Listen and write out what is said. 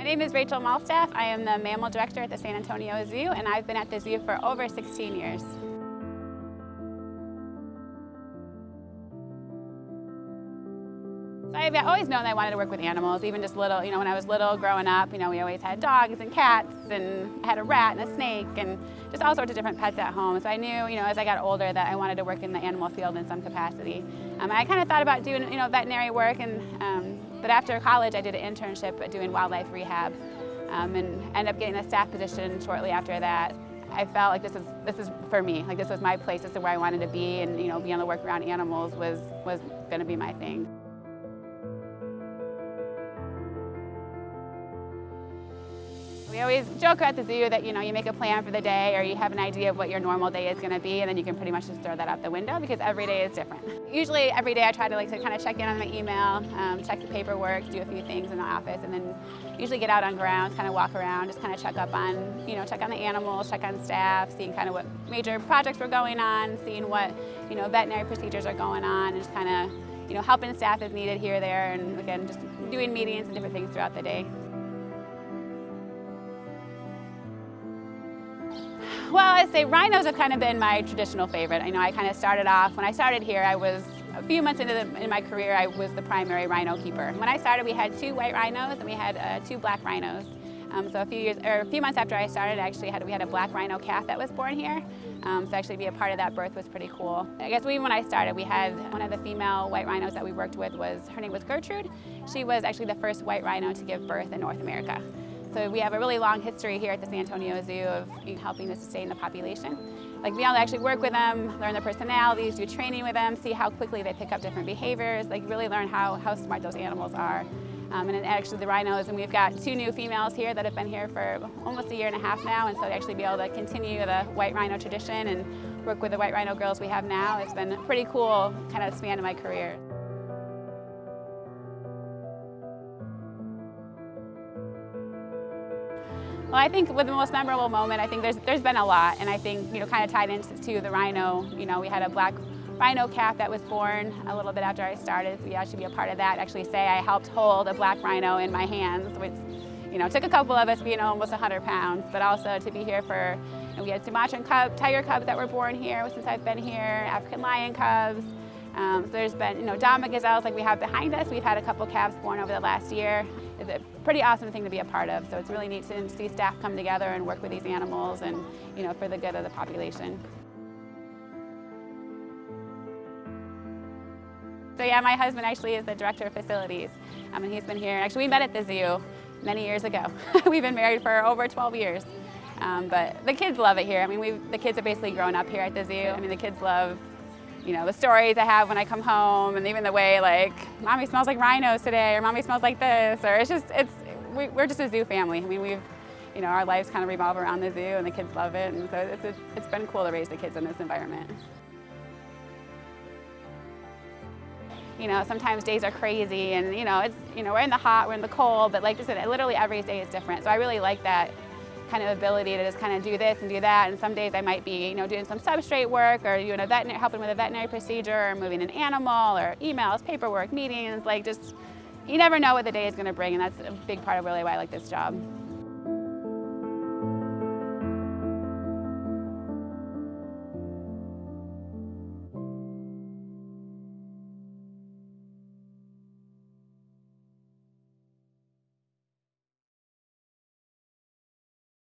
My name is Rachel Malstaff. I am the mammal director at the San Antonio Zoo, and I've been at the zoo for over 16 years. So I've always known that I wanted to work with animals, even just little, when I was little growing up, we always had dogs and cats, and I had a rat and a snake, and just all sorts of different pets at home. So I knew, as I got older that I wanted to work in the animal field in some capacity. I kind of thought about doing, veterinary work, but after college I did an internship doing wildlife rehab, and ended up getting a staff position shortly after that. I felt like this is for me, like this was my place, this is where I wanted to be, and being able to work around animals was going to be my thing. We always joke at the zoo that you make a plan for the day, or you have an idea of what your normal day is going to be, and then you can pretty much just throw that out the window because every day is different. Usually every day I try to kind of check in on my email, check the paperwork, do a few things in the office, and then usually get out on grounds, kind of walk around, just kind of check up on, check on the animals, check on staff, seeing kind of what major projects were going on, seeing what veterinary procedures are going on, and just kind of helping staff as needed here, there, and again just doing meetings and different things throughout the day. Well, I'd say rhinos have kind of been my traditional favorite. I kind of started off, when I started here, I was a few months in my career, I was the primary rhino keeper. When I started, we had 2 white rhinos and we had 2 black rhinos. So a few months after I started, we had a black rhino calf that was born here. So actually be a part of that birth was pretty cool. I guess even when I started, we had one of the female white rhinos that we worked with her name was Gertrude. She was actually the first white rhino to give birth in North America. So we have a really long history here at the San Antonio Zoo of helping to sustain the population. Like being able to actually work with them, learn their personalities, do training with them, see how quickly they pick up different behaviors, really learn how smart those animals are. And then actually the rhinos, and we've got 2 new females here that have been here for almost a year and a half now, and so to actually be able to continue the white rhino tradition and work with the white rhino girls we have now, it's been a pretty cool kind of span of my career. Well, I think with the most memorable moment, I think there's been a lot, and I think kind of tied into the rhino. We had a black rhino calf that was born a little bit after I started, so we actually be a part of that. Actually, say I helped hold a black rhino in my hands, which took a couple of us being almost 100 pounds, but also to be here for. We had Sumatran tiger cubs that were born here since I've been here, African lion cubs. So there's been, Dama gazelles like we have behind us. We've had a couple calves born over the last year. It's a pretty awesome thing to be a part of. So it's really neat to see staff come together and work with these animals and, for the good of the population. So yeah, my husband actually is the director of facilities. And he's been here, actually we met at the zoo many years ago. We've been married for over 12 years. But the kids love it here. The kids are basically grown up here at the zoo. The kids love the stories I have when I come home, and even the way mommy smells like rhinos today, or mommy smells like this, or we're just a zoo family. Our lives kind of revolve around the zoo, and the kids love it, and so it's been cool to raise the kids in this environment. Sometimes days are crazy, and we're in the hot, we're in the cold, but like I said, literally every day is different. So I really like that kind of ability to just kind of do this and do that, and some days I might be doing some substrate work, or helping with a veterinary procedure, or moving an animal, or emails, paperwork, meetings. You never know what the day is going to bring, and that's a big part of really why I like this job.